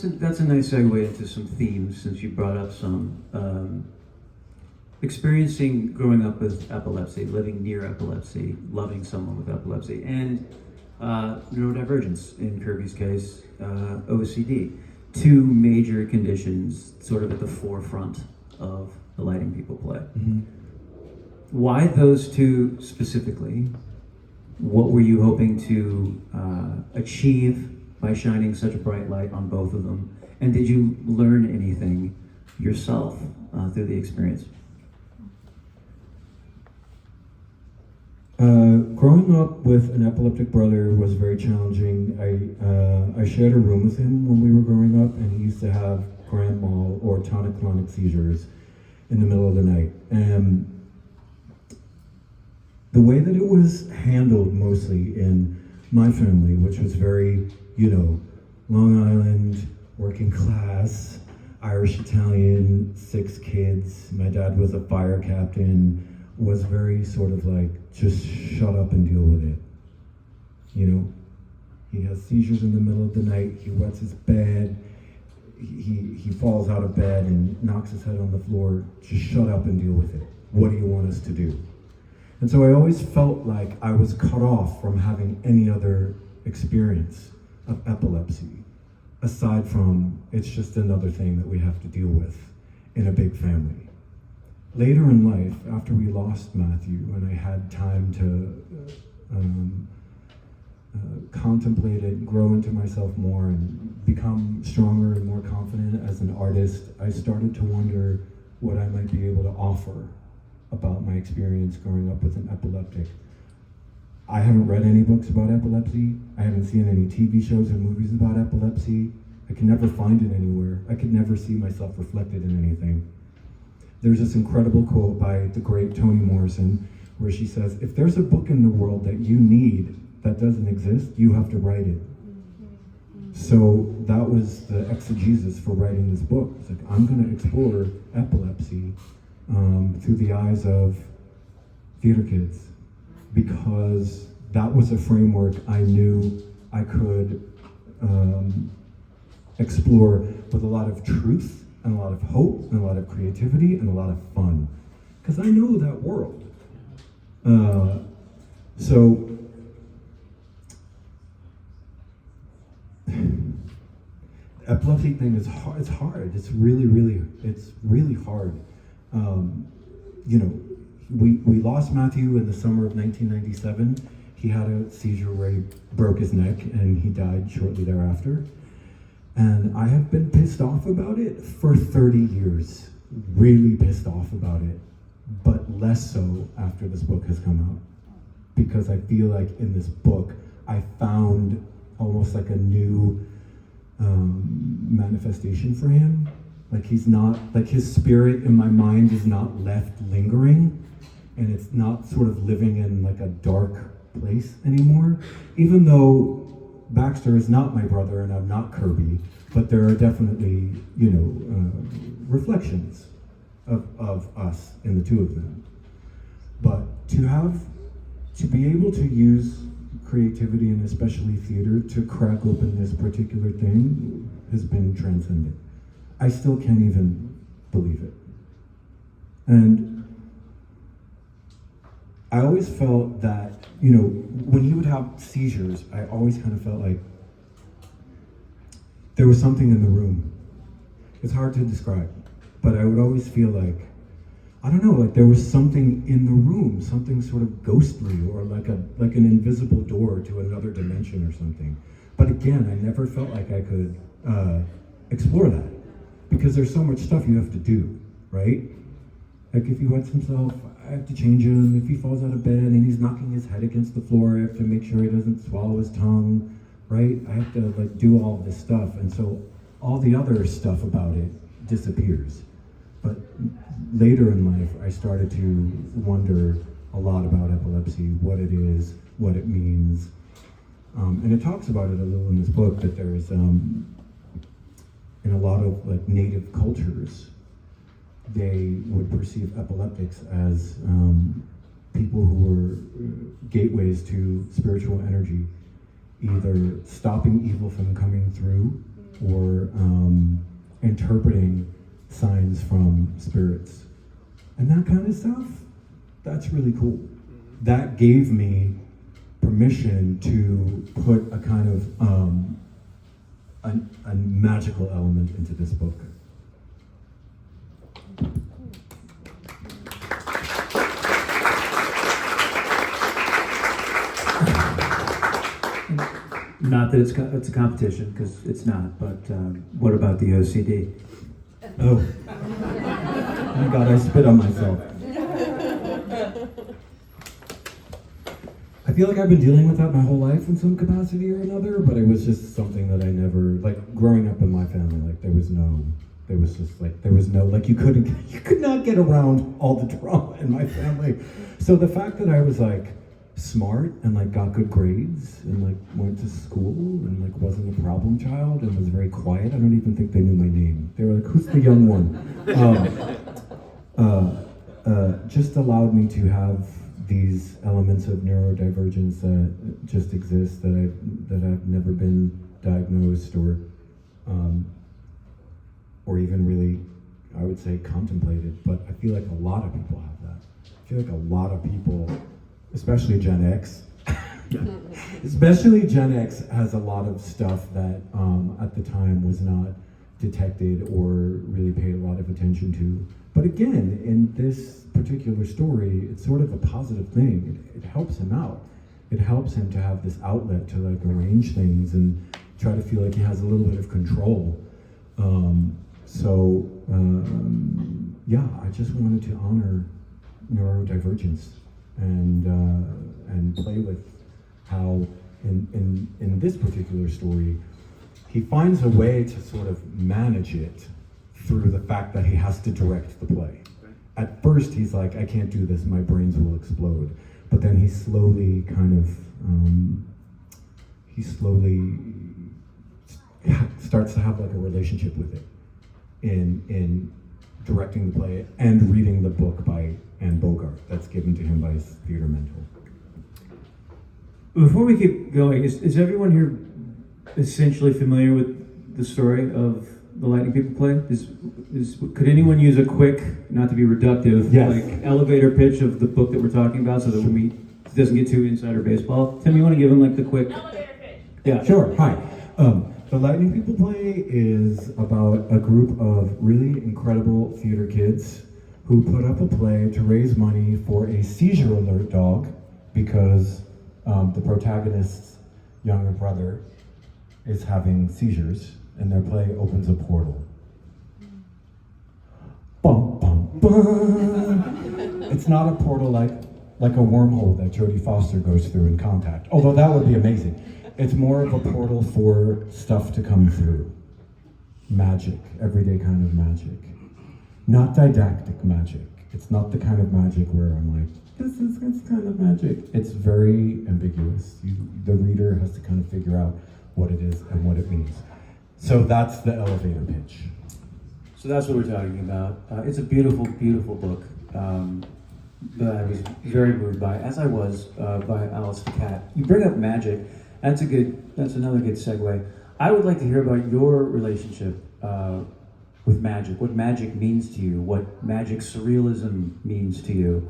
that's a nice segue into some themes, since you brought up some. Experiencing growing up with epilepsy, living near epilepsy, loving someone with epilepsy, and neurodivergence, in Kirby's case, OCD. Two major conditions sort of at the forefront of the lighting people play. Mm-hmm. Why those two specifically? What were you hoping to achieve by shining such a bright light on both of them? And did you learn anything yourself through the experience? Growing up with an epileptic brother was very challenging. I shared a room with him when we were growing up, and he used to have grand mal or tonic-clonic seizures in the middle of the night. And the way that it was handled mostly in my family, which was very, Long Island, working class, Irish Italian, 6 kids. My dad was a fire captain, was very sort of like, just shut up and deal with it. He has seizures in the middle of the night, he wets his bed, he falls out of bed and knocks his head on the floor. Just shut up and deal with it. What do you want us to do? And so I always felt like I was cut off from having any other experience of epilepsy, aside from it's just another thing that we have to deal with in a big family. Later in life, after we lost Matthew, and I had time to contemplate it, grow into myself more, and become stronger and more confident as an artist, I started to wonder what I might be able to offer about my experience growing up with an epileptic. I haven't read any books about epilepsy. I haven't seen any TV shows or movies about epilepsy. I can never find it anywhere. I could never see myself reflected in anything. There's this incredible quote by the great Toni Morrison where she says, if there's a book in the world that you need that doesn't exist, you have to write it. So that was the exegesis for writing this book. It's like, I'm going to explore epilepsy through the eyes of theater kids, because that was a framework I knew I could explore with a lot of truth and a lot of hope and a lot of creativity and a lot of fun, because I know that world. So the epilepsy thing is hard. It's hard. It's really hard. We lost Matthew in the summer of 1997. He had a seizure where he broke his neck and he died shortly thereafter. And I have been pissed off about it for 30 years. Really pissed off about it, but less so after this book has come out. Because I feel like in this book, I found almost like a new manifestation for him. Like he's not, like his spirit in my mind is not left lingering, and it's not sort of living in like a dark place anymore. Even though Baxter is not my brother and I'm not Kirby, but there are definitely, reflections of us in the two of them. But to be able to use creativity and especially theater to crack open this particular thing has been transcendent. I still can't even believe it. And I always felt that, when he would have seizures, I always kind of felt like there was something in the room. It's hard to describe, but I would always feel like, I don't know, like there was something in the room, something sort of ghostly, or like an invisible door to another dimension or something. But again, I never felt like I could explore that, because there's so much stuff you have to do, right? Like if he wets himself, I have to change him. If he falls out of bed and he's knocking his head against the floor, I have to make sure he doesn't swallow his tongue, right? I have to do all this stuff, and so all the other stuff about it disappears. But later in life, I started to wonder a lot about epilepsy, what it is, what it means. And it talks about it a little in this book, that there's, in a lot of native cultures, they would perceive epileptics as people who were gateways to spiritual energy, either stopping evil from coming through or interpreting signs from spirits. And that kind of stuff, that's really cool. That gave me permission to put a kind of a magical element into this book. Not that it's a competition, because it's not, but what about the OCD? Oh. Oh my God, I spit on myself. I feel like I've been dealing with that my whole life in some capacity or another, but it was just something that I never, like growing up in my family, like there was no, like you could not get around all the drama in my family. So the fact that I was like smart and like got good grades and like went to school and like wasn't a problem child and was very quiet. I don't even think they knew my name. They were like, "Who's the young one?" Just allowed me to have these elements of neurodivergence that just exist, that I've never been diagnosed or even really, I would say, contemplated. But I feel like a lot of people have that. I feel like a lot of people, especially Gen X, especially Gen X has a lot of stuff that at the time was not detected or really paid a lot of attention to. But again, in this particular story, it's sort of a positive thing. It helps him out. It helps him to have this outlet to like arrange things and try to feel like he has a little bit of control. Yeah, I just wanted to honor neurodivergence and play with how in this particular story, he finds a way to sort of manage it through the fact that he has to direct the play. At first, he's like, I can't do this, my brains will explode. But then he slowly kind of, starts to have like a relationship with it in directing the play and reading the book by Anne Bogart that's given to him by his theater mentor. Before we keep going, is everyone here essentially familiar with the story of the Lightning People play? Could anyone use a quick, not to be reductive, yes, like elevator pitch of the book that we're talking about, so that when it doesn't get too insider baseball? Tim, you want to give him like the quick elevator pitch? Yeah, sure. Hi. The Lightning People play is about a group of really incredible theater kids who put up a play to raise money for a seizure alert dog because the protagonist's younger brother is having seizures, and their play opens a portal. Bum, bum, bum. It's not a portal like a wormhole that Jodie Foster goes through in Contact, although that would be amazing. It's more of a portal for stuff to come through. Magic, everyday kind of magic. Not didactic magic. It's not the kind of magic where I'm like, it's kind of magic. It's very ambiguous. The reader has to kind of figure out what it is and what it means. So that's the elevator pitch. So that's what we're talking about. It's a beautiful, beautiful book that I was very moved by, as I was by Alice the Cat. You bring up magic. That's another good segue. I would like to hear about your relationship with magic. What magic means to you. What magic surrealism means to you.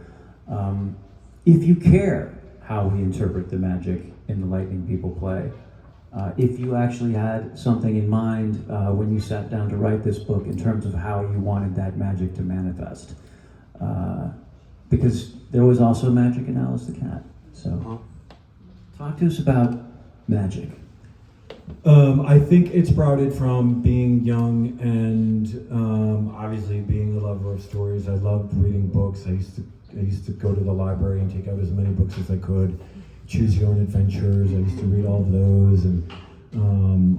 If you care how we interpret the magic in the Lightning People play. If you actually had something in mind when you sat down to write this book in terms of how you wanted that magic to manifest. Because there was also magic in Alice the Cat. So talk to us about magic. I think it sprouted from being young and obviously being a lover of stories. I loved reading books. I used to go to the library and take out as many books as I could. Choose Your Own Adventures. I used to read all of those and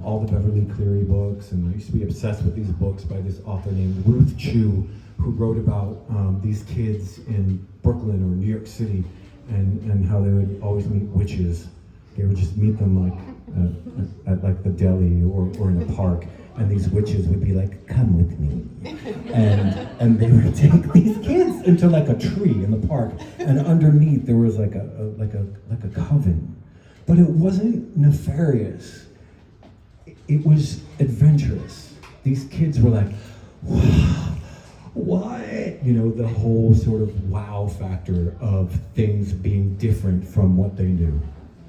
all the Beverly Cleary books. And I used to be obsessed with these books by this author named Ruth Chu, who wrote about these kids in Brooklyn or New York City and how they would always meet witches. They would just meet them like at like the deli or in a park, and these witches would be like, "Come with me," and they would take these kids into like a tree in the park, and underneath there was like a coven, but it wasn't nefarious. it was adventurous. These kids were like, wow, what? You know, the whole sort of wow factor of things being different from what they knew,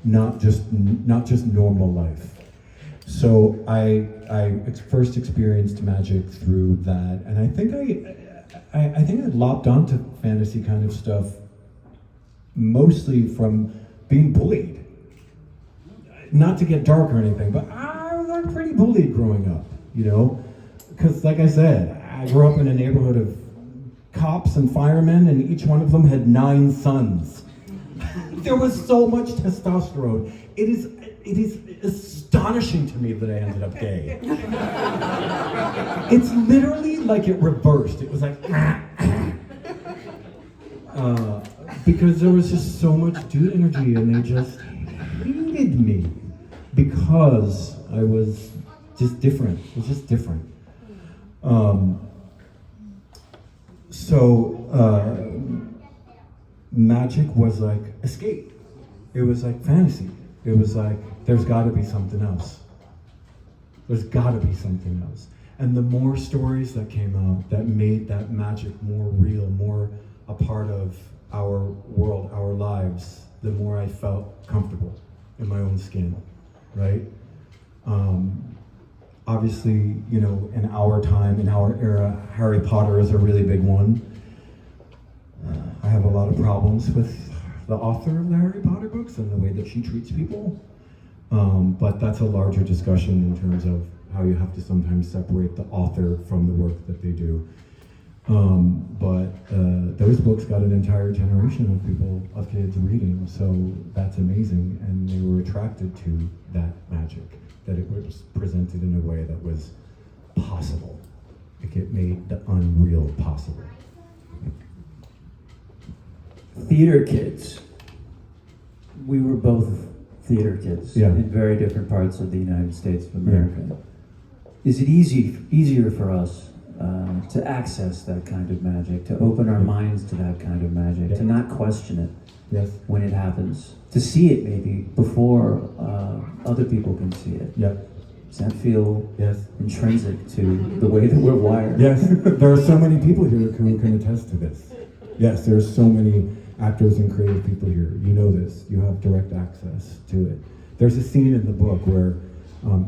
not just normal life. So I first experienced magic through that, and I think I lopped onto fantasy kind of stuff mostly from being bullied. Not to get dark or anything, but I was pretty bullied growing up, you know? Because like I said, I grew up in a neighborhood of cops and firemen, and each one of them had 9 sons. There was so much testosterone. It is astonishing to me that I ended up gay. It's literally like it reversed. It was like, because there was just so much dude energy, and they just hated me because I was just different. It was just different. Magic was like escape. It was like fantasy. It was like, there's got to be something else. There's got to be something else. And the more stories that came out that made that magic more real, more a part of our world, our lives, the more I felt comfortable in my own skin, right? Obviously, you know, in our time, in our era, Harry Potter is a really big one. I have a lot of problems with the author of the Harry Potter books and the way that she treats people. But that's a larger discussion in terms of how you have to sometimes separate the author from the work that they do. Those books got an entire generation of people, of kids reading, so that's amazing. And they were attracted to that magic, that it was presented in a way that was possible. Like it made the unreal possible. Theater kids. We were both theater kids in very different parts of the United States of America. Yeah. Is it easier for us to access that kind of magic, to open our minds to that kind of magic, to not question it when it happens, to see it maybe before other people can see it? Yeah. Does that feel intrinsic to the way that we're wired? Yes, there are so many people here who can attest to this. Yes, there's so many actors and creative people here. You know this. You have direct access to it. There's a scene in the book where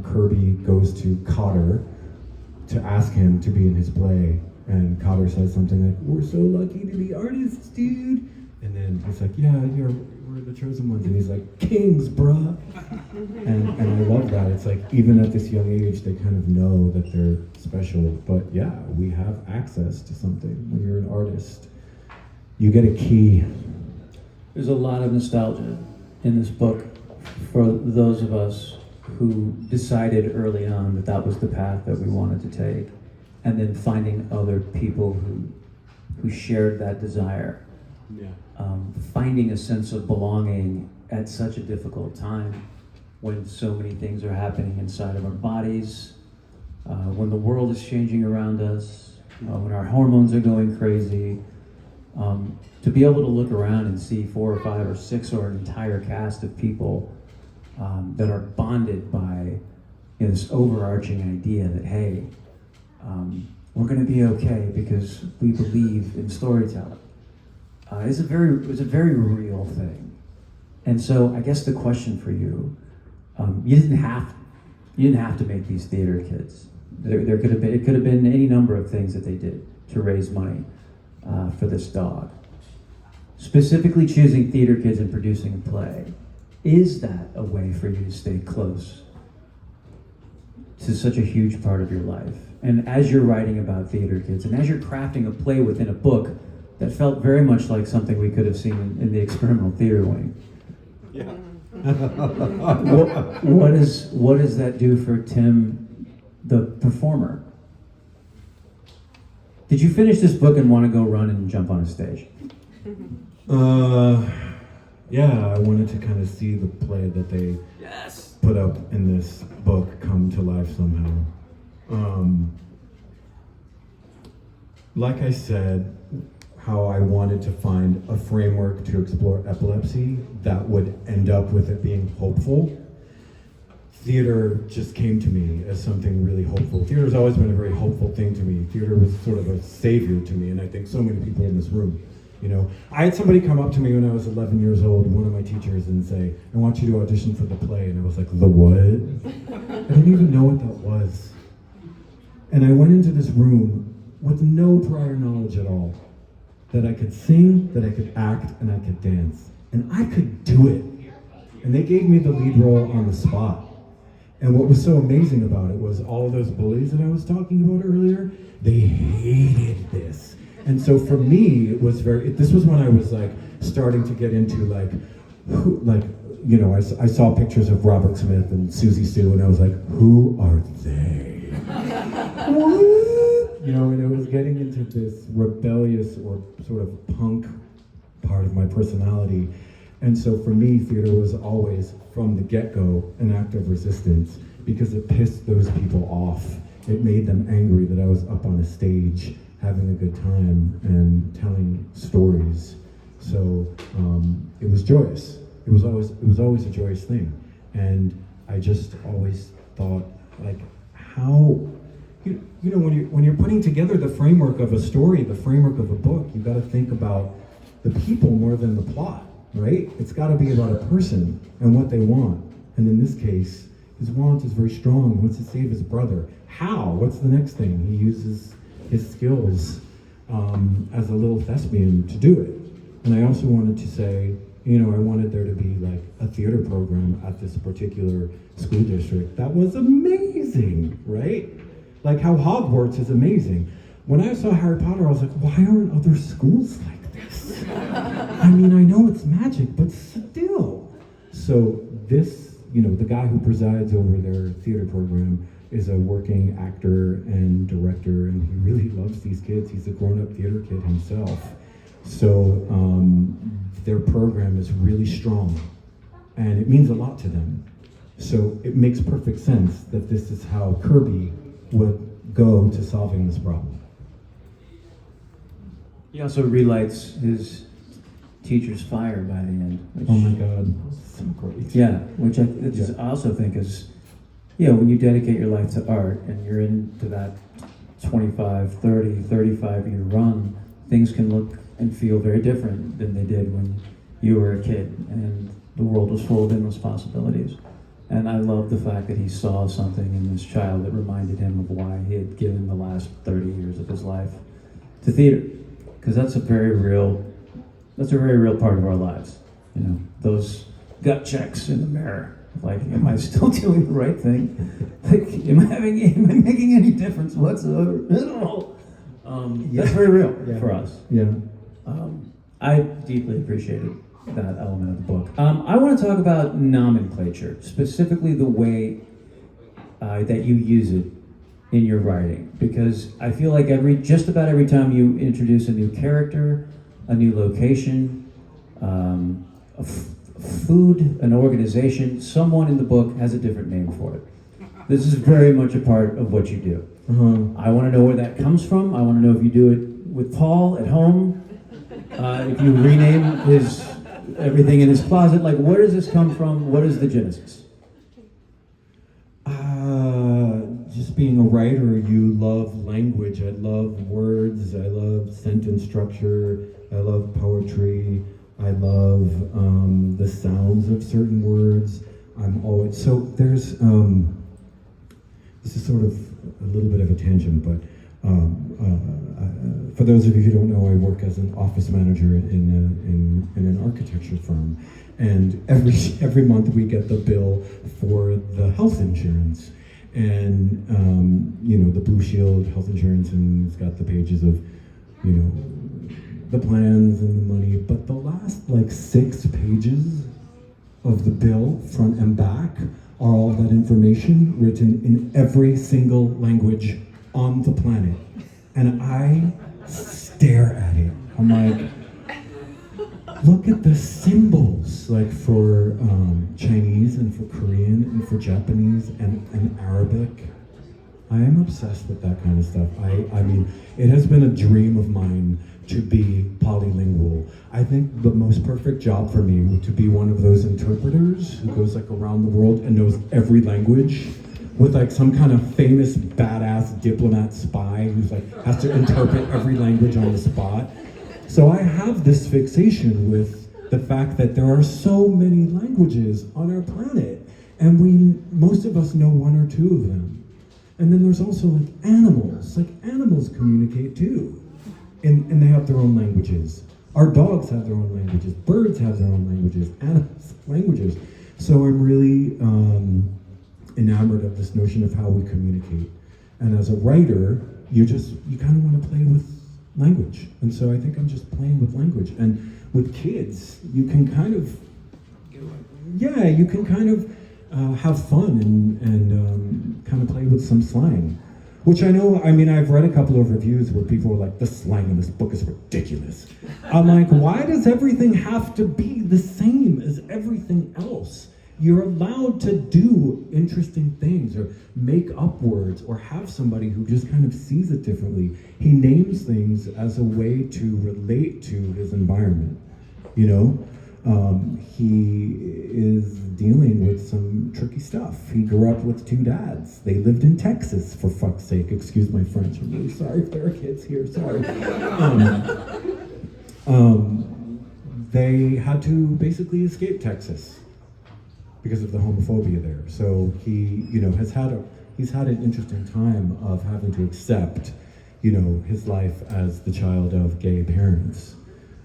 Kirby goes to Cotter to ask him to be in his play, and Cotter says something like, "We're so lucky to be artists, dude." And then he's like, "Yeah, we're the chosen ones." And he's like, "Kings, bruh." And I love that. It's like, even at this young age, they kind of know that they're special. But yeah, we have access to something. When you're an artist, you get a key. There's a lot of nostalgia in this book for those of us who decided early on that that was the path that we wanted to take, and then finding other people who shared that desire. Yeah. Finding a sense of belonging at such a difficult time when so many things are happening inside of our bodies, when the world is changing around us, when our hormones are going crazy. To be able to look around and see 4 or 5 or 6 or an entire cast of people that are bonded by this overarching idea that, hey, we're going to be okay because we believe in storytelling. It's a very real thing. And so I guess the question for you, you didn't have to make these theater kids. There could have been, it could have been any number of things that they did to raise money for this dog. Specifically choosing theater kids and producing a play, is that a way for you to stay close to such a huge part of your life? And as you're writing about theater kids, and as you're crafting a play within a book that felt very much like something we could have seen in the experimental theater wing. Yeah. what does that do for Tim, the performer? Did you finish this book and want to go run and jump on a stage? Yeah, I wanted to kind of see the play that they put up in this book come to life somehow. Like I said, how I wanted to find a framework to explore epilepsy that would end up with it being hopeful. theater just came to me as something really hopeful. Theater's always been a very hopeful thing to me. Theater was sort of a savior to me, and I think so many people in this room. You know, I had somebody come up to me when I was 11 years old, one of my teachers, and say, "I want you to audition for the play." And I was like, "The what?" I didn't even know what that was. And I went into this room with no prior knowledge at all. That I could sing, that I could act, and I could dance. And I could do it. And they gave me the lead role on the spot. And what was so amazing about it was all of those bullies that I was talking about earlier, they hated this. And so for me, it was this was when I was like starting to get into I saw pictures of Robert Smith and Susie Sue, and I was like, who are they? What? You know, and it was getting into this rebellious or sort of punk part of my personality. And so for me, theater was always, from the get-go, an act of resistance because it pissed those people off. It made them angry that I was up on a stage having a good time and telling stories. So it was joyous. It was always a joyous thing. And I just always thought, like, how, you know, when you're putting together the framework of a story, the framework of a book, you got to think about the people more than the plot, right? It's got to be about a person and what they want. And in this case, his want is very strong. He wants to save his brother. How? What's the next thing? He uses his skills as a little thespian to do it. And I also wanted to say, you know, I wanted there to be like a theater program at this particular school district. That was amazing, right? Like how Hogwarts is amazing. When I saw Harry Potter, I was like, why aren't other schools like this? I mean, I know it's magic, but still. So this, you know, the guy who presides over their theater program is a working actor and director, and he really loves these kids. He's a grown-up theater kid himself. So their program is really strong, and it means a lot to them. So it makes perfect sense that this is how Kirby would go to solving this problem. He also relights his teacher's fire by the end. Which, oh my God, so great. Yeah, which I also think is, you know, when you dedicate your life to art and you're into that 25, 30, 35-year run, things can look and feel very different than they did when you were a kid and the world was full of endless possibilities. And I love the fact that he saw something in this child that reminded him of why he had given the last 30 years of his life to theater. Because that's a very real part of our lives. You know, those gut checks in the mirror. Like, am I still doing the right thing? Like, am I making any difference whatsoever at all? That's very real for us. Yeah. I deeply appreciated that element of the book. I want to talk about nomenclature, specifically the way that you use it in your writing, because I feel like just about every time you introduce a new character, a new location, food, an organization, someone in the book has a different name for it. This is very much a part of what you do. I want to know where that comes from. I want to know if you do it with Paul at home, if you rename everything in his closet. Like, where does this come from? What is the genesis? Just being a writer, you love language. I love words. I love sentence structure. I love poetry. I love the sounds of certain words. There's this is sort of a little bit of a tangent, but for those of you who don't know, I work as an office manager in an architecture firm, and every month we get the bill for the health insurance, and you know, the Blue Shield health insurance, and it's got the pages of, you know, the plans and the money, but the last like 6 pages of the bill, front and back, are all that information written in every single language on the planet. And I stare at it. I'm like, look at the symbols, like for Chinese and for Korean and for Japanese and Arabic. I am obsessed with that kind of stuff. I mean, it has been a dream of mine to be polylingual. I think the most perfect job for me would to be one of those interpreters who goes like around the world and knows every language, with like some kind of famous badass diplomat spy who's like has to interpret every language on the spot. So I have this fixation with the fact that there are so many languages on our planet, and most of us know one or two of them. And then there's also like animals communicate too, and they have their own languages. Our dogs have their own languages, birds have their own languages, animals languages. So I'm really enamored of this notion of how we communicate. And as a writer, you kind of want to play with language. And so I think I'm just playing with language. And with kids, you can kind of, have fun and kind of play with some slang. Which I've read a couple of reviews where people were like, the slang in this book is ridiculous. I'm like, why does everything have to be the same as everything else? You're allowed to do interesting things or make up words or have somebody who just kind of sees it differently. He names things as a way to relate to his environment, you know? He is dealing with some tricky stuff. He grew up with two dads. They lived in Texas, for fuck's sake. Excuse my French. I'm really sorry if there are kids here. Sorry. They had to basically escape Texas because of the homophobia there. So he, he's had an interesting time of having to accept, his life as the child of gay parents.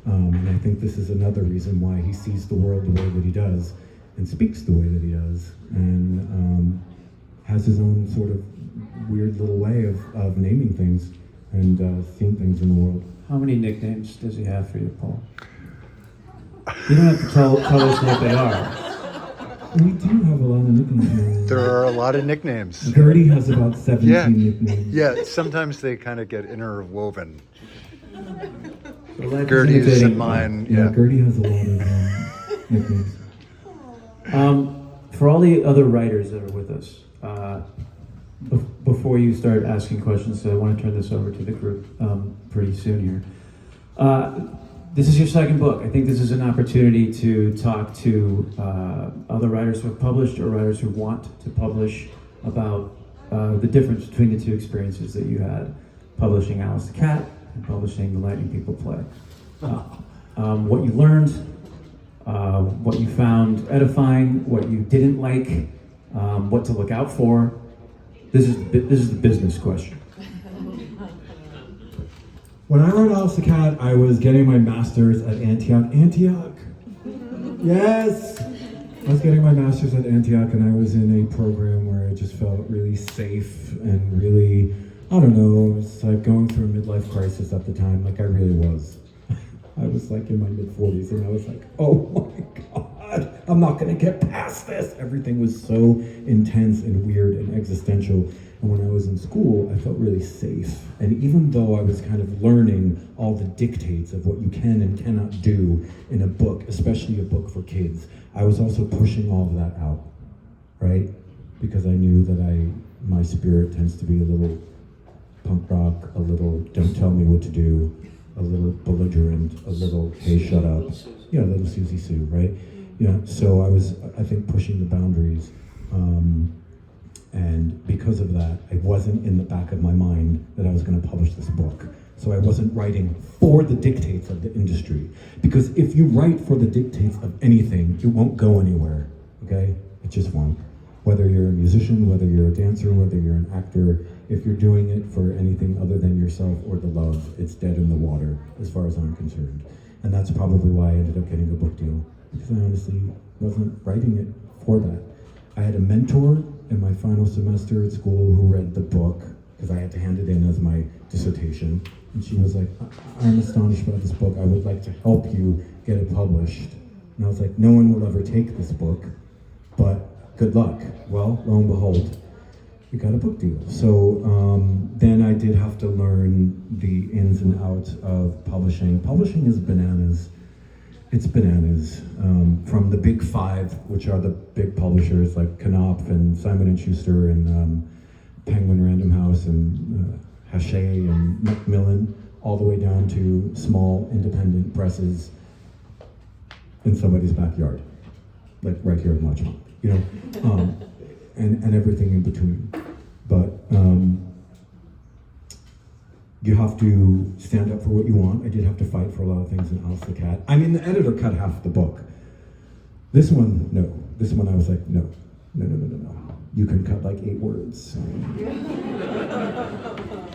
And I think this is another reason why he sees the world the way that he does and speaks the way that he does, and has his own sort of weird little way of naming things and seeing things in the world. How many nicknames does he have for you, Paul? You don't have to tell us what they are. We do have a lot of nicknames. There are a lot of nicknames. Gertie has about 17 nicknames. Yeah, sometimes they kind of get interwoven. So Gertie's and mine, yeah. Gertie has a lot of nicknames. For all the other writers that are with us, before you start asking questions, so I want to turn this over to the group pretty soon here. This is your second book. I think this is an opportunity to talk to other writers who have published or writers who want to publish about the difference between the two experiences that you had, publishing Alice the Cat and publishing The Lightning People Play. What you learned, what you found edifying, what you didn't like, what to look out for. This is the business question. When I wrote Alice the Cat, I was getting my master's at Antioch. Yes! I was getting my master's at Antioch, and I was in a program where I just felt really safe and really, I don't know, it was like going through a midlife crisis at the time, like I really was. I was like in my mid-40s, and I was like, oh my God, I'm not gonna get past this. Everything was so intense and weird and existential. And when I was in school, I felt really safe. And even though I was kind of learning all the dictates of what you can and cannot do in a book, especially a book for kids, I was also pushing all of that out, right? Because I knew that my spirit tends to be a little punk rock, a little don't tell me what to do, a little belligerent, a little hey shut up. Yeah, a little Susie Sue, right? Yeah, so I was, I think, pushing the boundaries. And because of that, it wasn't in the back of my mind that I was going to publish this book. So I wasn't writing for the dictates of the industry. Because if you write for the dictates of anything, it won't go anywhere, okay? It just won't. Whether you're a musician, whether you're a dancer, whether you're an actor, if you're doing it for anything other than yourself or the love, it's dead in the water, as far as I'm concerned. And that's probably why I ended up getting a book deal. Because I honestly wasn't writing it for that. I had a mentor in my final semester at school who read the book, because I had to hand it in as my dissertation. And she was like, I'm astonished by this book. I would like to help you get it published. And I was like, no one will ever take this book, but good luck. Well, lo and behold, we got a book deal. So then I did have to learn the ins and outs of publishing. Publishing is bananas. It's bananas. From the big five, which are the big publishers like Knopf and Simon & Schuster and Penguin Random House and Hachette and Macmillan, all the way down to small independent presses in somebody's backyard, like right here in Larchmont, you know, and everything in between. But you have to stand up for what you want. I did have to fight for a lot of things in Alice the Cat. I mean, the editor cut half the book. This one, no. This one I was like, no. You can cut like 8 words.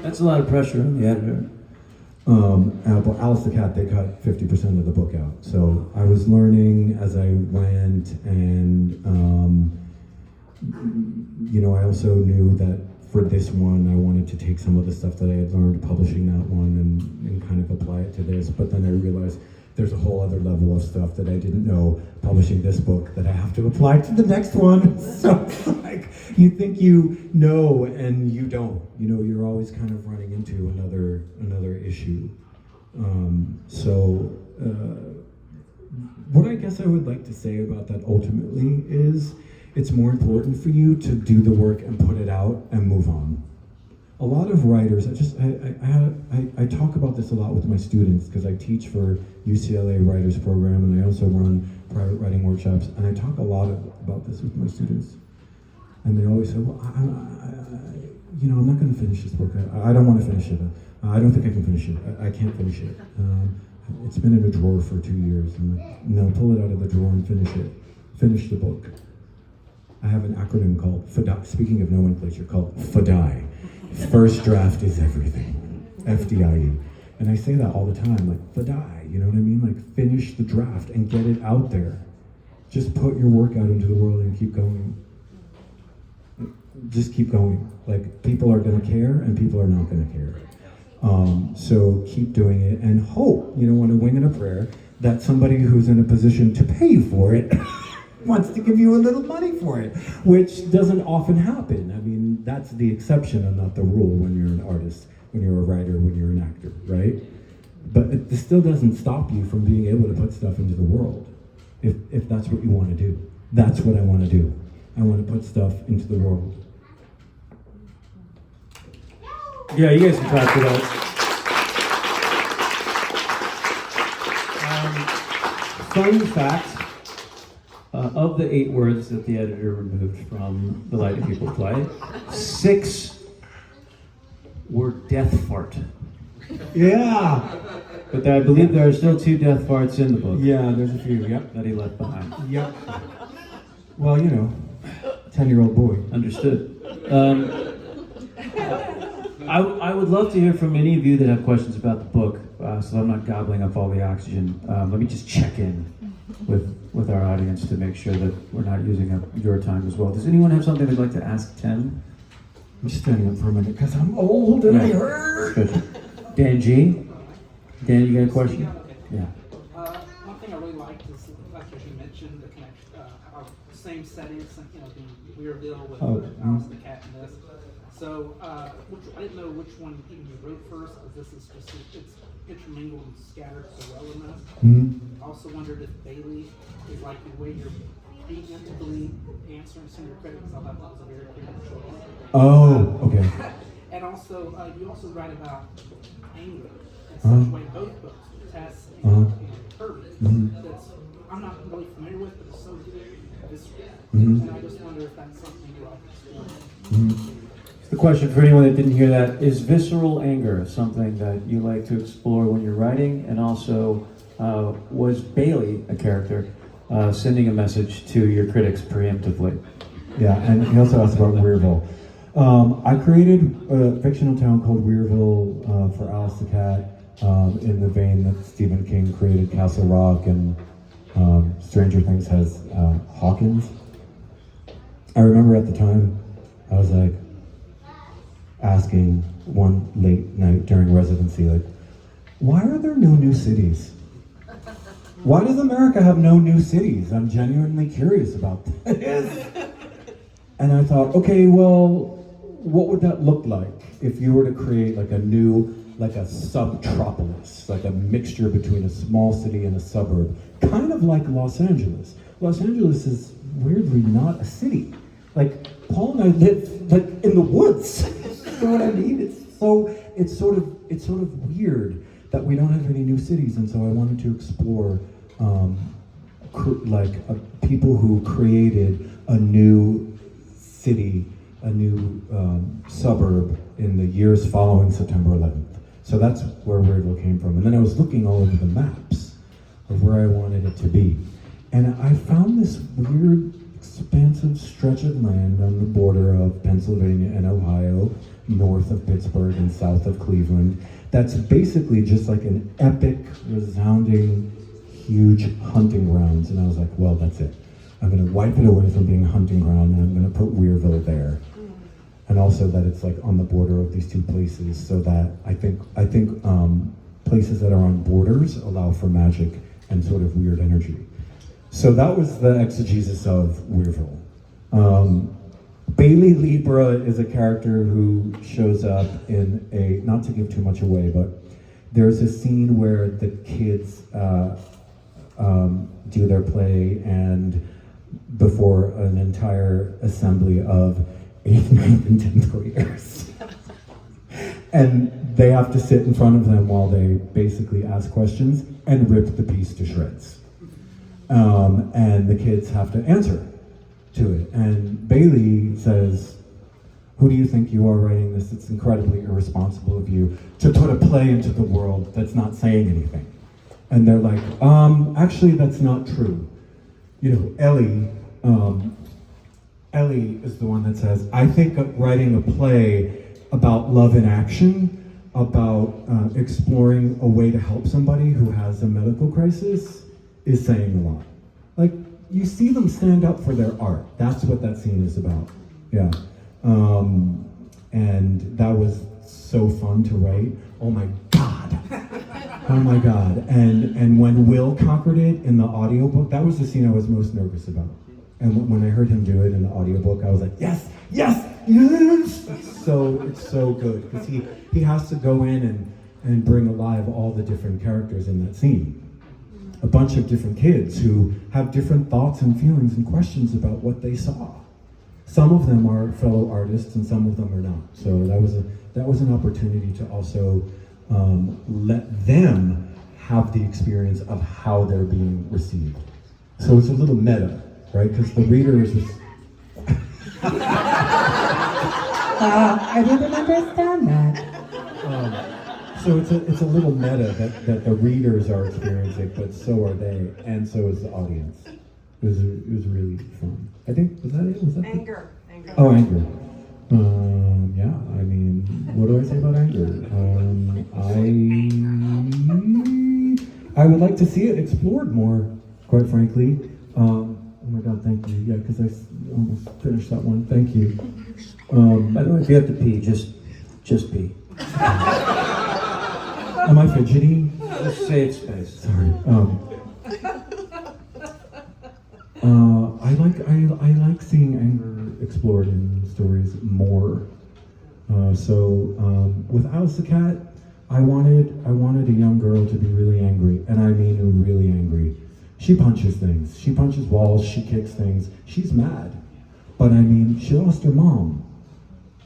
That's a lot of pressure on the editor. But Alice the Cat, they cut 50% of the book out. So I was learning as I went, and you know, I also knew that for this one, I wanted to take some of the stuff that I had learned publishing that one and kind of apply it to this. But then I realized there's a whole other level of stuff that I didn't know publishing this book that I have to apply to the next one. So it's like, you think you know and you don't. You know, you're always kind of running into another issue. What I guess I would like to say about that ultimately is it's more important for you to do the work and put it out and move on. A lot of writers, I talk about this a lot with my students because I teach for UCLA Writers Program, and I also run private writing workshops, and I talk a lot about this with my students. And they always say, well, I'm not going to finish this book. I don't want to finish it. I don't think I can finish it. I can't finish it. It's been in a drawer for 2 years. I'm like, no, pull it out of the drawer and finish it. Finish the book. I have an acronym called FDI, speaking of nomenclature, called FDI. First draft is everything. FDIE. And I say that all the time, like, FDI, you know what I mean? Like, finish the draft and get it out there. Just put your work out into the world and keep going. Just keep going. Like, people are gonna care and people are not gonna care. So keep doing it and hope, you know, on a wing and a prayer, that somebody who's in a position to pay you for it wants to give you a little money for it, which doesn't often happen. I mean, that's the exception and not the rule when you're an artist, when you're a writer, when you're an actor, right? But this still doesn't stop you from being able to put stuff into the world, if that's what you want to do. That's what I want to do. I want to put stuff into the world. Yeah, you guys can clap for that. Fun fact, of the 8 words that the editor removed from The Light of People Play, 6 were death fart. Yeah. But I believe there are still 2 death farts in the book. Yeah, there's a few, yep. That he left behind. Yep. Well, you know, 10-year-old boy. Understood. I would love to hear from any of you that have questions about the book, so I'm not gobbling up all the oxygen. Let me just check in with our audience to make sure that we're not using up your time as well. Does anyone have something they'd like to ask Tim? I'm just standing up for a minute because I'm old and I hurt. Good. Dan G? Dan, you got a question? Yeah. One thing I really liked is the fact that you mentioned the connection, how the same settings, you know, the Weirville with Alice the Cat and this. So, I didn't know which one you wrote first, because this is just, it's intermingled and scattered so well in this. I also wondered if Bailey is like the way you're preemptively answering some of your critics. I thought that was a very creative choice. Oh, okay. And also, you also write about anger in such a way, both books, Tess and Kirby, that's I'm not really familiar with, but it's so visceral. And I just wonder if that's something you like exploring. The question for anyone that didn't hear that is visceral anger something that you like to explore when you're writing, and also was Bailey a character sending a message to your critics preemptively? Yeah, and he also asked about Weirville. I created a fictional town called Weirville for Alice the Cat in the vein that Stephen King created Castle Rock, and Stranger Things has Hawkins. I remember at the time I was like asking one late night during residency, like, why are there no new cities? Why does America have no new cities? I'm genuinely curious about this. And I thought, okay, well, what would that look like if you were to create like a new, like a subtropolis, like a mixture between a small city and a suburb, kind of like Los Angeles. Los Angeles is weirdly not a city. Like, Paul and I live like in the woods. You know what I mean? It's so it's sort of weird that we don't have any new cities, and so I wanted to explore people who created a new city, a new suburb in the years following September 11th. So that's where Weirville came from. And then I was looking all over the maps of where I wanted it to be. And I found this weird, expansive stretch of land on the border of Pennsylvania and Ohio, north of Pittsburgh and south of Cleveland, that's basically just like an epic, resounding, huge hunting grounds. And I was like, well, that's it. I'm gonna wipe it away from being a hunting ground, and I'm gonna put Weirville there. And also that it's like on the border of these two places, so that I think places that are on borders allow for magic and sort of weird energy. So that was the exegesis of Weirville. Bailey Libra is a character who shows up in a, not to give too much away, but there's a scene where the kids do their play, and before an entire assembly of 8th, 9th, and 10th graders. And they have to sit in front of them while they basically ask questions and rip the piece to shreds. And the kids have to answer to it. And Bailey says, who do you think you are writing this? It's incredibly irresponsible of you to put a play into the world that's not saying anything. And they're like, actually that's not true. You know, Ellie is the one that says, I think writing a play about love in action, about exploring a way to help somebody who has a medical crisis, is saying a lot. Like, you see them stand up for their art. That's what that scene is about. Yeah. And that was so fun to write. Oh my God. Oh my God. And when Will conquered it in the audiobook, that was the scene I was most nervous about. And when I heard him do it in the audiobook, I was like, yes, yes, yes! It's so good, because he has to go in and bring alive all the different characters in that scene. A bunch of different kids who have different thoughts and feelings and questions about what they saw. Some of them are fellow artists and some of them are not. So that was an opportunity to also let them have the experience of how they're being received. So it's a little meta, right? Because the reader is just... I didn't understand that. So it's a little meta that the readers are experiencing, but so are they, and so is the audience. It was really fun. I think, was that it? Was that Anger. Oh, anger. Yeah, I mean, what do I say about anger? I would like to see it explored more, quite frankly. Oh my God, thank you. Yeah, because I almost finished that one. Thank you. By the way, if you have to pee, just pee. Am I fidgety? Just save space. Sorry. I like seeing anger explored in stories more. With Alice the Cat, I wanted a young girl to be really angry, and I mean really angry. She punches things. She punches walls. She kicks things. She's mad, but I mean, she lost her mom.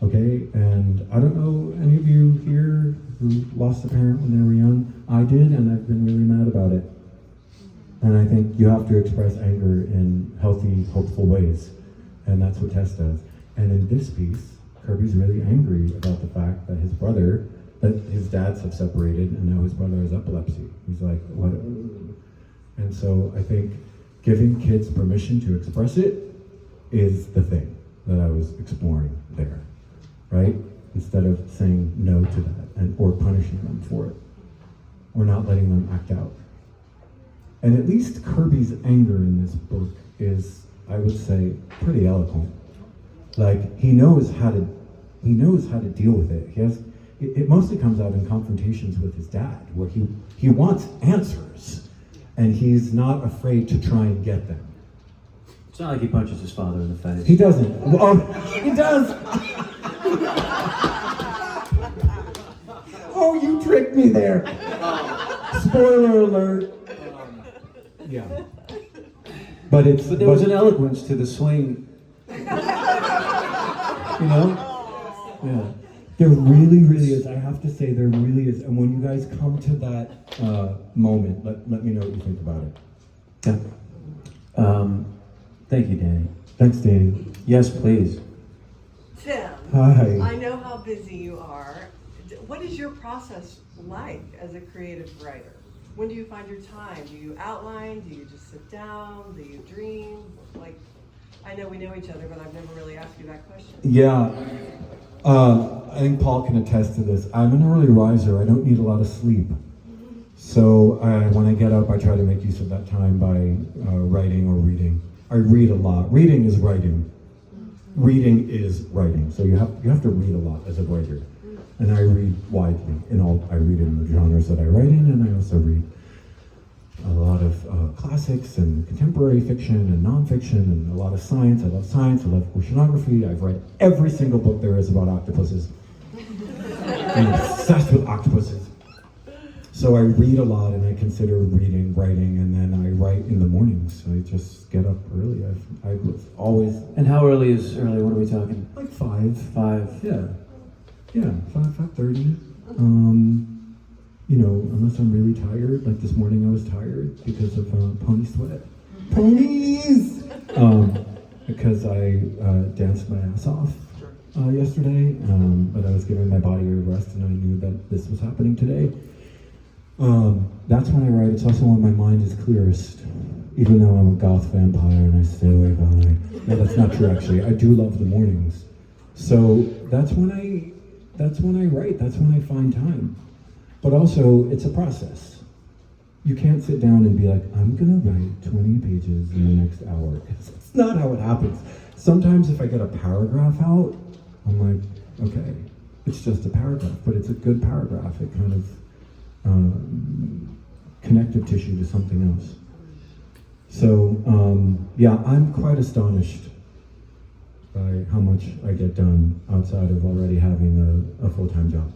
Okay, and I don't know any of you here who lost a parent when they were young. I did, and I've been really mad about it. And I think you have to express anger in healthy, hopeful ways. And that's what Tess does. And in this piece, Kirby's really angry about the fact that his dads have separated, and now his brother has epilepsy. He's like, what? And so I think giving kids permission to express it is the thing that I was exploring there, right? Instead of saying no to that or punishing them for it, or not letting them act out. And at least Kirby's anger in this book is, I would say, pretty eloquent. Like, he knows how to deal with it. It mostly comes out in confrontations with his dad, where he wants answers, and he's not afraid to try and get them. It's not like he punches his father in the face. He doesn't. Well, he does. Oh, you tricked me there. Spoiler alert. Yeah. But there was an eloquence to the swing. You know? Yeah. There really, really is. I have to say, there really is. And when you guys come to that moment, let me know what you think about it. Yeah. Thank you, Danny. Thanks, Danny. Yes, please. Tim, Hi. I know how busy you are. What is your process like as a creative writer? When do you find your time? Do you outline? Do you just sit down? Do you dream? Like, I know we know each other, but I've never really asked you that question. Yeah. I think Paul can attest to this. I'm an early riser. I don't need a lot of sleep. So when I get up, I try to make use of that time by writing or reading. I read a lot. Reading is writing. Reading is writing. So you have to read a lot as a writer. And I read widely. I read in the genres that I write in, and I also read a lot of classics and contemporary fiction and nonfiction and a lot of science. I love science. I love oceanography. I've read every single book there is about octopuses. I'm obsessed with octopuses. So I read a lot, and I consider reading writing, and then I write in the mornings. So I just get up early. I was always And how early is early? What are we talking? like 5. 5. Yeah, 5:30. Unless I'm really tired. Like this morning, I was tired because of pony sweat. Ponies. Because I danced my ass off yesterday, but I was giving my body a rest, and I knew that this was happening today. That's when I write. It's also when my mind is clearest. Even though I'm a goth vampire and I stay awake all night. No, that's not true. Actually, I do love the mornings. So that's when I write. That's when I find time. But also, it's a process. You can't sit down and be like, I'm gonna write 20 pages in the next hour. It's not how it happens. Sometimes if I get a paragraph out, I'm like, okay, it's just a paragraph, but it's a good paragraph. It kind of connective tissue to something else. So, I'm quite astonished by how much I get done outside of already having a full-time job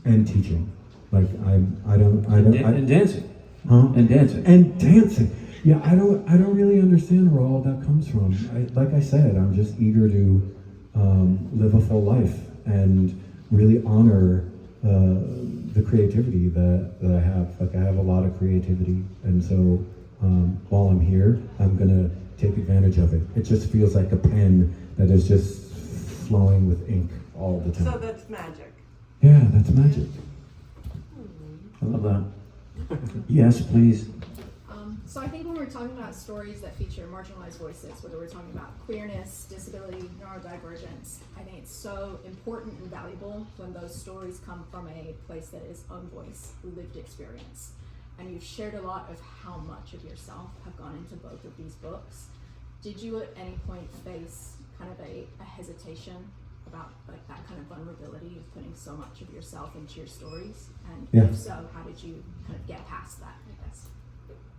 and teaching. Like And dancing. Huh? And dancing. And dancing. Yeah, I don't really understand where all that comes from. Like I said, I'm just eager to live a full life and really honor the creativity that I have. Like I have a lot of creativity, and so while I'm here, I'm gonna take advantage of it. It just feels like a pen that is just flowing with ink all the time. So that's magic. Yeah, that's magic. I love that. Yes, please. So I think when we're talking about stories that feature marginalized voices, whether we're talking about queerness, disability, neurodivergence, I think it's so important and valuable when those stories come from a place that is own voice, lived experience. And you've shared a lot of how much of yourself have gone into both of these books. Did you at any point face kind of a hesitation about like that kind of vulnerability of putting so much of yourself into your stories? And Yeah. if so, how did you kind of get past that, I guess?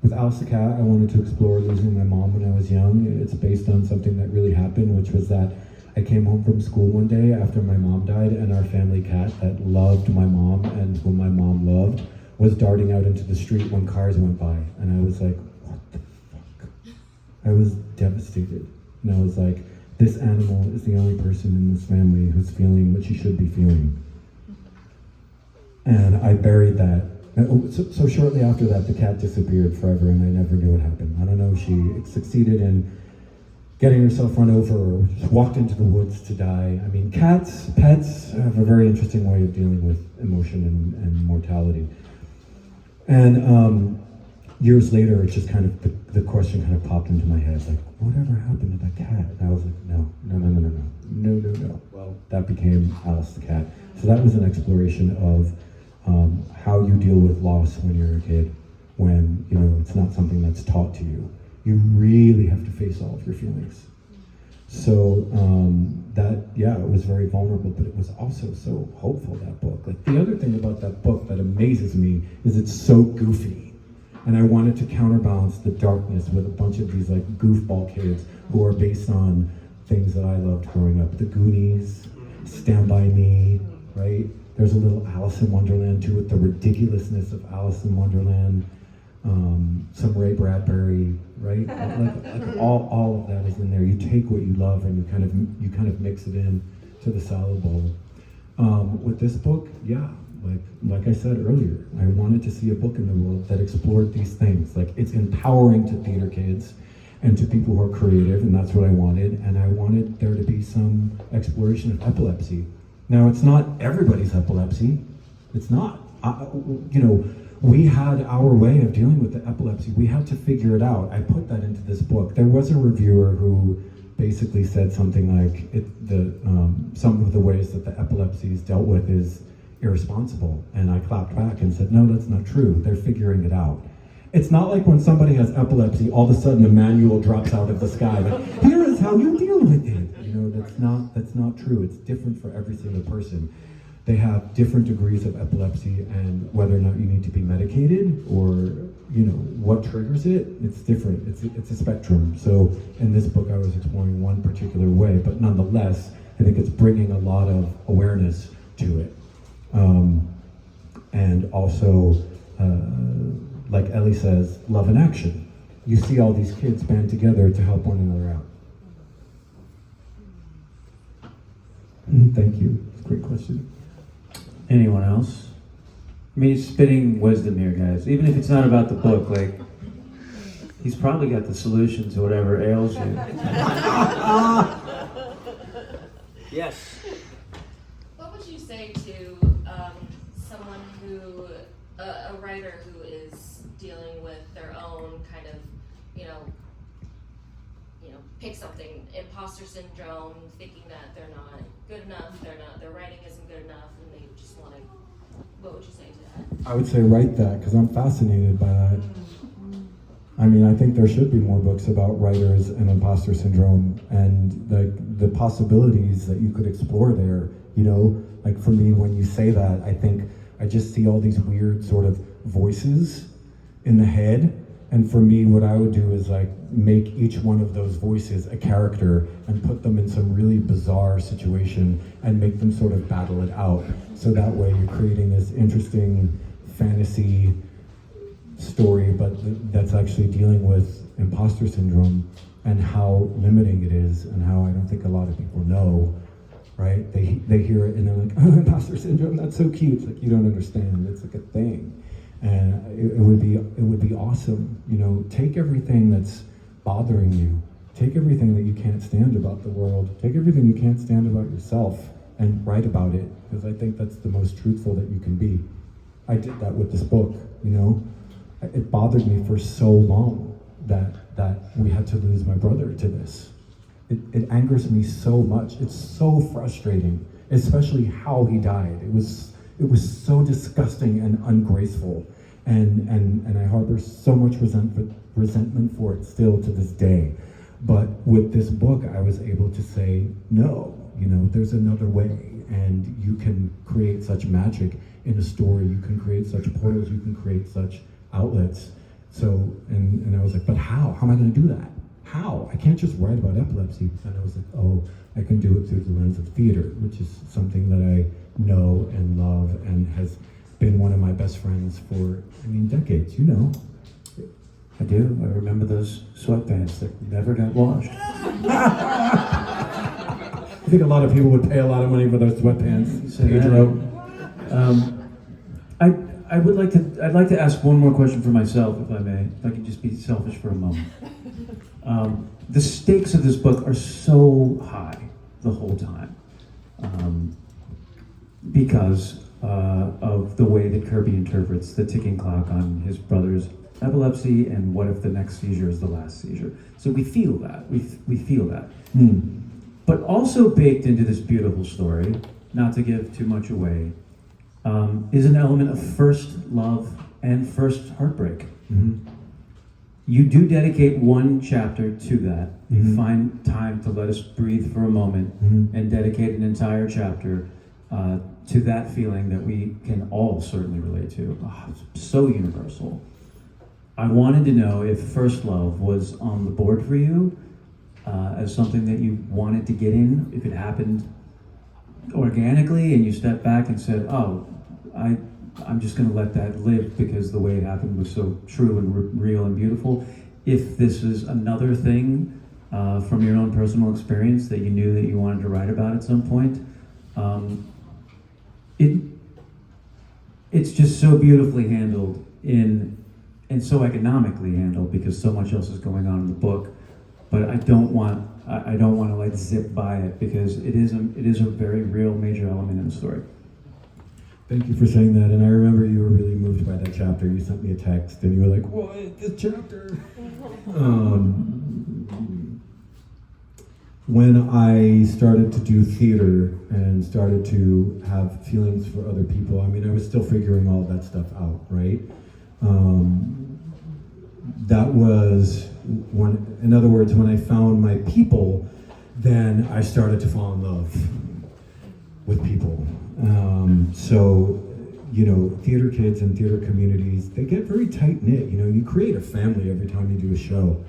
With Alice the Cat, I wanted to explore losing my mom when I was young. It's based on something that really happened, which was that I came home from school one day after my mom died, and our family cat that loved my mom and whom my mom loved was darting out into the street when cars went by. And I was like, what the fuck? I was devastated. And I was like, this animal is the only person in this family who's feeling what she should be feeling. And I buried that. So shortly after that, the cat disappeared forever, and I never knew what happened. I don't know if she succeeded in getting herself run over or just walked into the woods to die. I mean, pets have a very interesting way of dealing with emotion and mortality. And years later, it's just kind of, the question kind of popped into my head, like, whatever happened to that cat? And I was like, no. Well, that became Alice the Cat. So that was an exploration of how you deal with loss when you're a kid, when, it's not something that's taught to you. You really have to face all of your feelings. So it was very vulnerable, but it was also so hopeful, that book. Like, the other thing about that book that amazes me is it's so goofy. And I wanted to counterbalance the darkness with a bunch of these like goofball kids who are based on things that I loved growing up. The Goonies, Stand By Me, right? There's a little Alice in Wonderland too, with the ridiculousness of Alice in Wonderland. Some Ray Bradbury, right? Like all of that is in there. You take what you love and you kind of mix it in to the salad bowl. With this book, yeah, like I said earlier, I wanted to see a book in the world that explored these things. Like, it's empowering to theater kids and to people who are creative, and that's what I wanted. And I wanted there to be some exploration of epilepsy. Now, it's not everybody's epilepsy. It's not. We had our way of dealing with the epilepsy. We had to figure it out. I put that into this book. There was a reviewer who basically said something like, some of the ways that the epilepsy is dealt with is irresponsible. And I clapped back and said, no, that's not true. They're figuring it out. It's not like when somebody has epilepsy, all of a sudden a manual drops out of the sky. Like, here is how you deal with it. That's not true. It's different for every single person. They have different degrees of epilepsy, and whether or not you need to be medicated or what triggers it, it's different. It's a spectrum. So in this book, I was exploring one particular way, but nonetheless, I think it's bringing a lot of awareness to it. And also, like Ellie says, love and action. You see all these kids band together to help one another out. Thank you. It's a great question. Anyone else? I mean, he's spitting wisdom here, guys. Even if it's not about the book, like, he's probably got the solution to whatever ails you. Yes. What would you say to someone who, a writer who is dealing with their own kind of, pick something, imposter syndrome, thinking that they're not good enough, their writing isn't good enough, and they just want to, what would you say to that? I would say write that, because I'm fascinated by that. I mean, I think there should be more books about writers and imposter syndrome and the possibilities that you could explore there. Like for me, when you say that, I think I just see all these weird sort of voices in the head. And for me, what I would do is like make each one of those voices a character and put them in some really bizarre situation and make them sort of battle it out. So that way you're creating this interesting fantasy story, but that's actually dealing with imposter syndrome and how limiting it is, and how I don't think a lot of people know, right? They hear it and they're like, oh, imposter syndrome, that's so cute. It's like, you don't understand, it's like a thing. And it would be awesome, take everything that's bothering you, take everything that you can't stand about the world, take everything you can't stand about yourself, and write about it, because I think that's the most truthful that you can be. I did that with this book, It bothered me for so long that we had to lose my brother to this. It angers me so much. It's so frustrating, especially how he died. It was so disgusting and ungraceful, and I harbor so much resentment for it still to this day. But with this book, I was able to say, no, there's another way, and you can create such magic in a story. You can create such portals. You can create such outlets. So, and I was like, but how? How am I going to do that? How? I can't just write about epilepsy. And I was like, oh, I can do it through the lens of theater, which is something that I know and love and has been one of my best friends for, decades, I do. I remember those sweatpants that never got washed. I think a lot of people would pay a lot of money for those sweatpants. Pedro. I'd like to ask one more question for myself, if I may. If I can just be selfish for a moment. The stakes of this book are so high the whole time, because of the way that Kirby interprets the ticking clock on his brother's epilepsy, and what if the next seizure is the last seizure. So we feel that. We feel that. But also baked into this beautiful story, not to give too much away, is an element of first love and first heartbreak. You do dedicate one chapter to that. You find time to let us breathe for a moment and dedicate an entire chapter to that feeling that we can all certainly relate to. It's so universal. I wanted to know if first love was on the board for you as something that you wanted to get in, if it happened organically and you stepped back and said, oh, I'm just going to let that live because the way it happened was so true and real and beautiful. If this is another thing from your own personal experience that you knew that you wanted to write about at some point, it's just so beautifully handled and so economically handled because so much else is going on in the book. But I don't want to like zip by it because it is a very real major element in the story. Thank you for saying that. And I remember you were really moved by that chapter. You sent me a text and you were like, "What? This chapter?" When I started to do theater and started to have feelings for other people, I mean, I was still figuring all that stuff out, right? That was when, in other words, when I found my people, then I started to fall in love with people. So, you know, theater kids and theater communities, they get very tight-knit. You know, you create a family every time you do a show.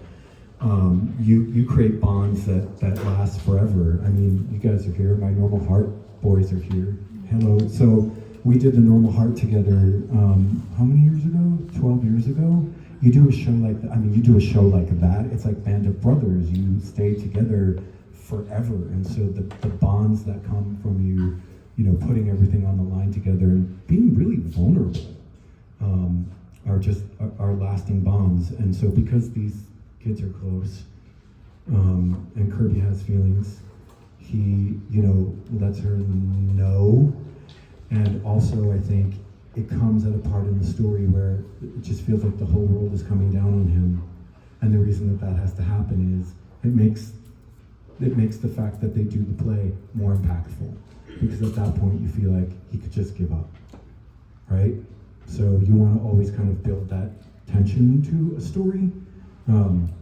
You create bonds that last forever. I mean, you guys are here. My Normal Heart boys are here. Hello. So we did the Normal Heart together. How many years ago? 12 years ago. You do a show like that. I mean, you do a show like that. It's like Band of Brothers. You stay together forever, and so the bonds that come from you know, putting everything on the line together and being really vulnerable, are lasting bonds. And so because these kids are close, and Kirby has feelings, he, you know, lets her know. And also I think it comes at a part in the story where it just feels like the whole world is coming down on him. And the reason that has to happen is it makes the fact that they do the play more impactful. Because at that point you feel like he could just give up, right? So you want to always kind of build that tension into a story. One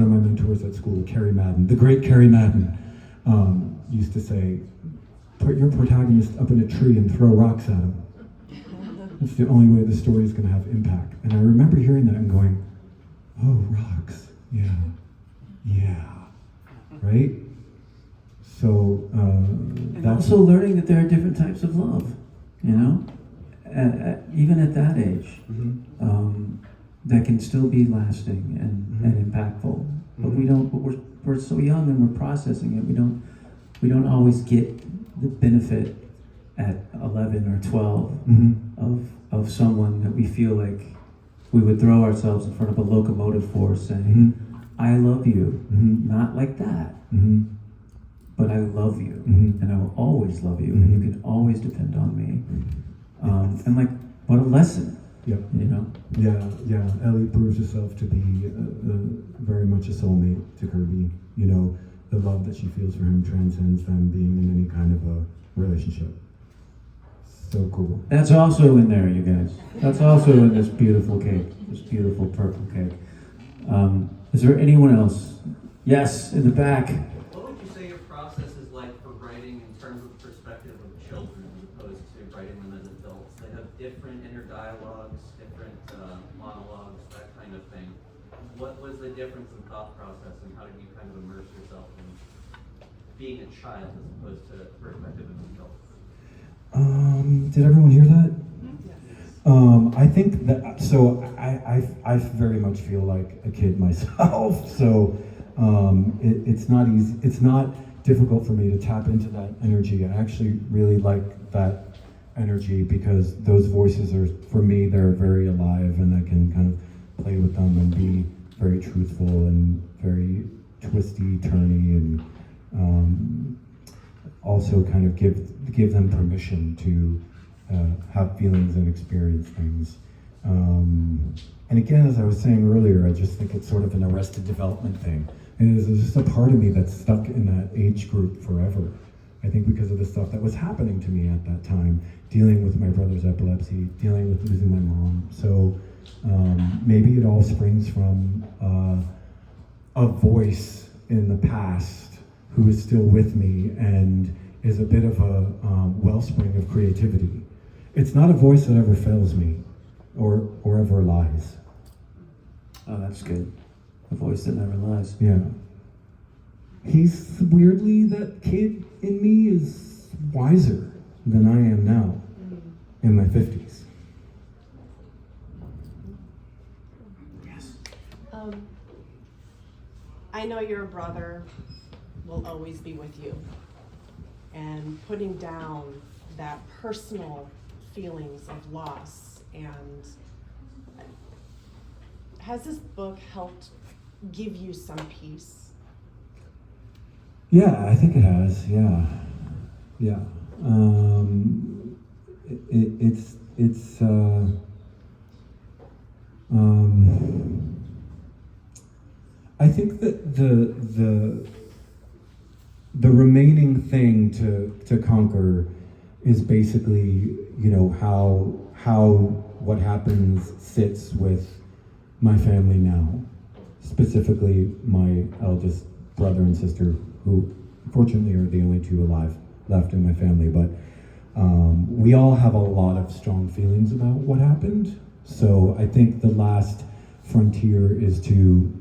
of my mentors at school, Carrie Madden, the great Carrie Madden, used to say, "Put your protagonist up in a tree and throw rocks at him. It's the only way the story is going to have impact." And I remember hearing that and going, "Oh, rocks, yeah, right?" So And that's also learning that there are different types of love, you know, even at that age, that can still be lasting and impactful. But we don't. But we're so young and we're processing it. We don't always get the benefit at 11 or 12 of someone that we feel like we would throw ourselves in front of a locomotive for saying, "I love you," not like that. But I love you, and I will always love you, and you can always depend on me. And like, what a lesson, Yep. you know? Yeah. Ellie proves herself to be very much a soulmate to Kirby. You know, the love that she feels for him transcends them being in any kind of a relationship. So cool. That's also in there, you guys. That's also in this beautiful cake, this beautiful purple cake. Is there anyone else? Yes, in the back. What would you say your process is like for writing in terms of the perspective of children as opposed to writing them as adults? They have different inner dialogues, different monologues, that kind of thing. What was the difference in thought process and how did you kind of immerse yourself in being a child as opposed to the perspective of an adult? Did everyone hear that? I think that, so I very much feel like a kid myself, so it's not easy, it's not difficult for me to tap into that energy. I actually really like that energy because those voices are, for me, they're very alive and I can kind of play with them and be very truthful and very twisty, turny, and also kind of give them permission to have feelings and experience things. And again, as I was saying earlier, I just think it's sort of an Arrested Development thing. And it's just a part of me that's stuck in that age group forever. I think because of the stuff that was happening to me at that time, dealing with my brother's epilepsy, dealing with losing my mom. So maybe it all springs from a voice in the past who is still with me and is a bit of a wellspring of creativity. It's not a voice that ever fails me or ever lies. Oh, that's good. A voice that never lies. Yeah. He's weirdly, that kid in me is wiser than I am now in my 50s. Yes. I know your brother will always be with you. And putting down that personal feelings of loss. And has this book helped give you some peace? Yeah, I think it has. Yeah. It's I think that the remaining thing to conquer is basically, you know, how what happens sits with my family now, specifically my eldest brother and sister, who fortunately are the only two alive left in my family, but we all have a lot of strong feelings about what happened. So I think the last frontier is to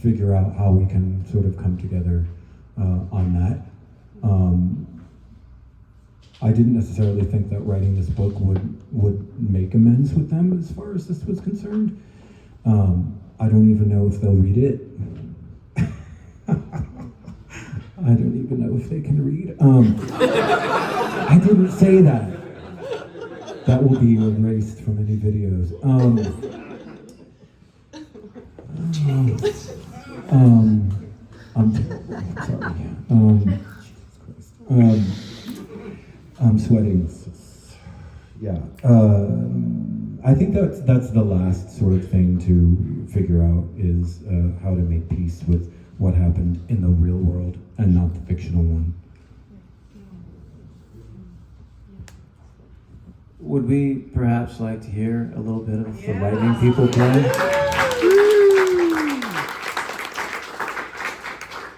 figure out how we can sort of come together on that. I didn't necessarily think that writing this book would make amends with them as far as this was concerned. I don't even know if they'll read it. I don't even know if they can read. I didn't say that. That will be erased from any videos. I'm sorry. I'm sweating. Yeah. I think that's the last sort of thing to figure out is how to make peace with what happened in the real world and not the fictional one. Would we perhaps like to hear a little bit of the Lightning People play?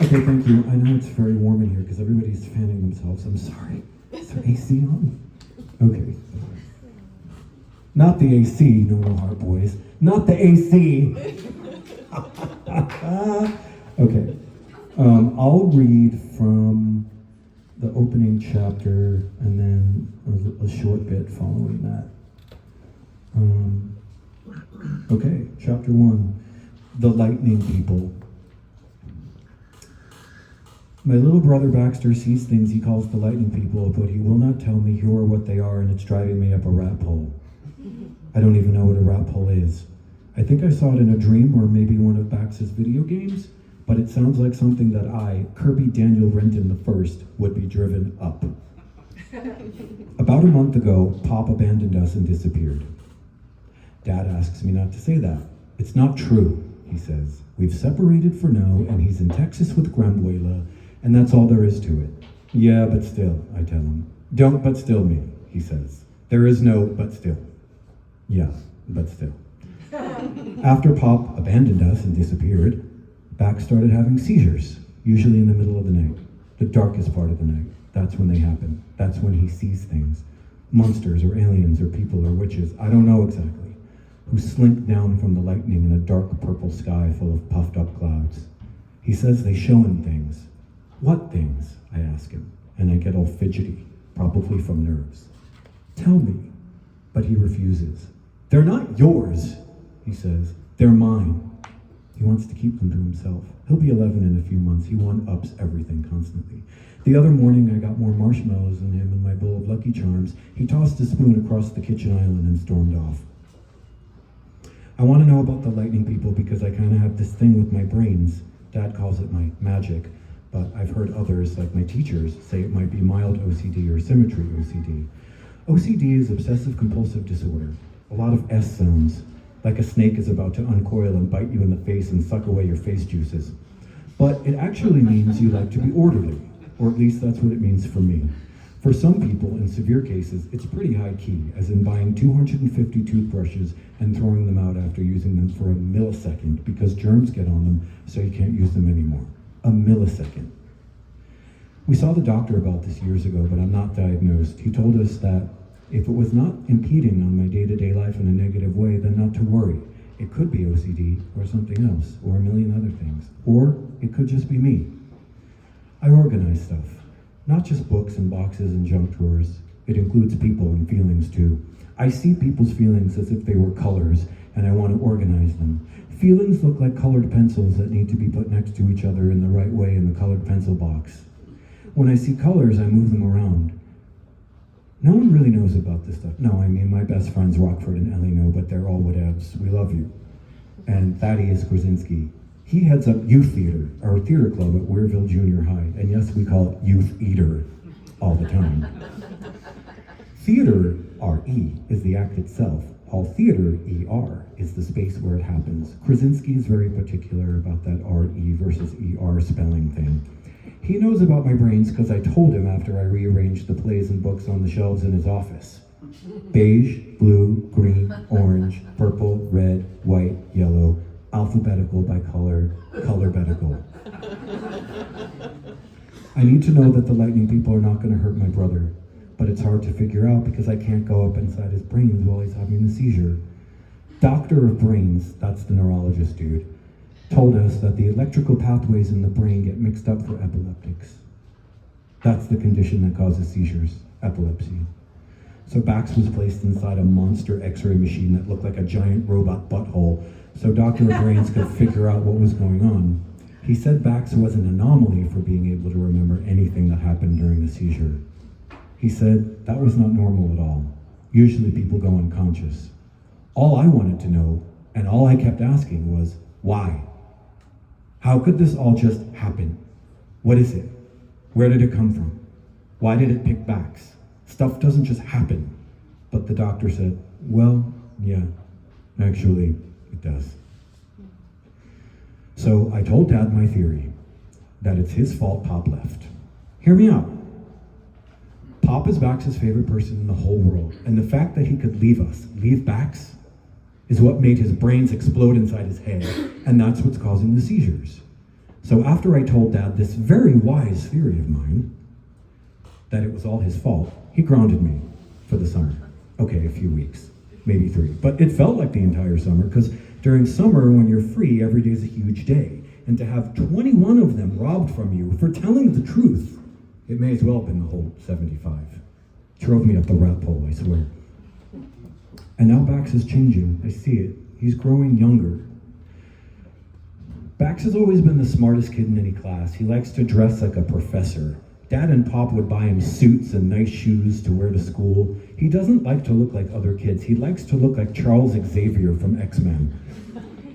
Okay, thank you. I know it's very warm in here because everybody's fanning themselves. I'm sorry. Is there AC on? Okay. Not the AC, no heart boys. Not the AC. Okay. I'll read from the opening chapter and then a short bit following that. Okay, chapter 1. The Lightning People. My little brother Baxter sees things he calls the Lightning People, but he will not tell me who or what they are, and it's driving me up a rat hole. I don't even know what a rat hole is. I think I saw it in a dream or maybe one of Bax's video games, but it sounds like something that I, Kirby Daniel Renton I, would be driven up. About a month ago, Pop abandoned us and disappeared. Dad asks me not to say that. It's not true, he says. We've separated for now, and he's in Texas with Gramuela, and that's all there is to it. Yeah, but still, I tell him. Don't but still me, he says. There is no but still. Yeah, but still. After Pop abandoned us and disappeared, Bax started having seizures, usually in the middle of the night, the darkest part of the night. That's when they happen. That's when he sees things. Monsters or aliens or people or witches, I don't know exactly, who slink down from the lightning in a dark purple sky full of puffed up clouds. He says they show him things. What things? I ask him, and I get all fidgety, probably from nerves. Tell me. But he refuses. They're not yours, he says. They're mine. He wants to keep them to himself. He'll be 11 in a few months. He one-ups everything constantly. The other morning, I got more marshmallows than him in my bowl of Lucky Charms. He tossed a spoon across the kitchen island and stormed off. I want to know about the Lightning People because I kind of have this thing with my brains. Dad calls it my magic, but I've heard others, like my teachers, say it might be mild OCD or symmetry OCD. OCD is obsessive-compulsive disorder. A lot of S sounds, like a snake is about to uncoil and bite you in the face and suck away your face juices. But it actually means you like to be orderly, or at least that's what it means for me. For some people, in severe cases, it's pretty high key, as in buying 250 toothbrushes and throwing them out after using them for a millisecond because germs get on them, so you can't use them anymore. A millisecond. We saw the doctor about this years ago, but I'm not diagnosed. He told us that if it was not impeding on my day-to-day life in a negative way, then not to worry. It could be OCD or something else, or a million other things. Or it could just be me. I organize stuff. Not just books and boxes and junk drawers. It includes people and feelings too. I see people's feelings as if they were colors, and I want to organize them. Feelings look like colored pencils that need to be put next to each other in the right way in the colored pencil box. When I see colors, I move them around. No one really knows about this stuff. No, I mean, my best friends, Rockford and Ellie, know, but they're all whatevs. We love you. And Thaddeus Krasinski, he heads up youth theater, our theater club at Weirville Junior High. And yes, we call it Youth Eater all the time. Theater, R-E, is the act itself. All theater, E-R, is the space where it happens. Krasinski is very particular about that R-E versus E-R spelling thing. He knows about my brains because I told him after I rearranged the plays and books on the shelves in his office. Beige, blue, green, orange, purple, red, white, yellow, alphabetical by color, colorbetical. I need to know that the lightning people are not going to hurt my brother, but it's hard to figure out because I can't go up inside his brains while he's having the seizure. Doctor of brains, that's the neurologist dude, told us that the electrical pathways in the brain get mixed up for epileptics. That's the condition that causes seizures, epilepsy. So Bax was placed inside a monster x-ray machine that looked like a giant robot butthole so Dr. Brains could figure out what was going on. He said Bax was an anomaly for being able to remember anything that happened during the seizure. He said that was not normal at all. Usually people go unconscious. All I wanted to know, and all I kept asking was, why? How could this all just happen? What is it? Where did it come from? Why did it pick Bax? Stuff doesn't just happen. But the doctor said, well, yeah, actually, it does. So I told Dad my theory, that it's his fault Pop left. Hear me out. Pop is Bax's favorite person in the whole world, and the fact that he could leave us, leave Bax, is what made his brains explode inside his head, and that's what's causing the seizures. So after I told Dad this very wise theory of mine, that it was all his fault, he grounded me for the summer. Okay, a few weeks, maybe 3. But it felt like the entire summer, because during summer, when you're free, every day is a huge day. And to have 21 of them robbed from you for telling the truth, it may as well have been the whole 75. Drove me up the rat hole, I swear. And now Bax is changing. I see it. He's growing younger. Bax has always been the smartest kid in any class. He likes to dress like a professor. Dad and Pop would buy him suits and nice shoes to wear to school. He doesn't like to look like other kids. He likes to look like Charles Xavier from X-Men.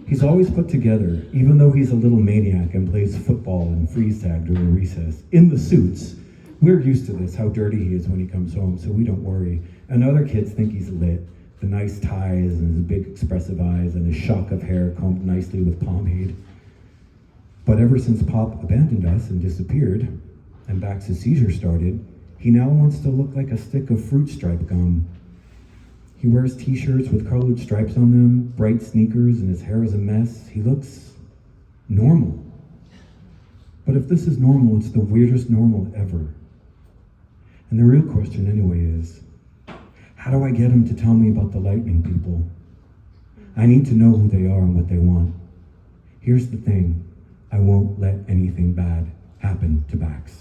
He's always put together, even though he's a little maniac and plays football and freeze tag during recess. In the suits, we're used to this, how dirty he is when he comes home, so we don't worry. And other kids think he's lit. The nice ties and his big expressive eyes and his shock of hair combed nicely with pomade. But ever since Pop abandoned us and disappeared, and Bax's seizure started, he now wants to look like a stick of fruit stripe gum. He wears t-shirts with colored stripes on them, bright sneakers, and his hair is a mess. He looks normal. But if this is normal, it's the weirdest normal ever. And the real question anyway is, how do I get him to tell me about the lightning people? I need to know who they are and what they want. Here's the thing, I won't let anything bad happen to Bax.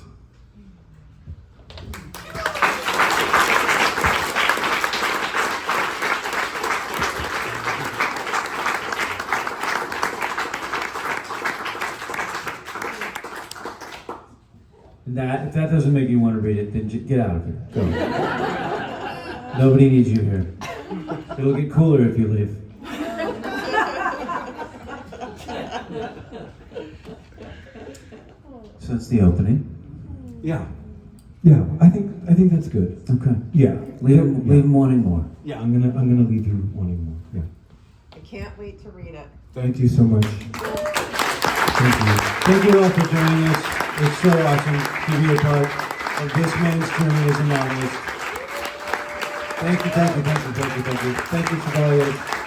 That, if that doesn't make you want to read it, then get out of here. Go. Nobody needs you here. It'll get cooler if you leave. So that's the opening. Yeah, I think that's good. Okay. Yeah, Leave him wanting more. Yeah, I'm gonna leave you wanting more. Yeah. I can't wait to read it. Thank you so much. Thank you. Thank you all for joining us. It's so awesome to be a part of this man's journey as a novelist. Thank you. Thank you, Chevalier.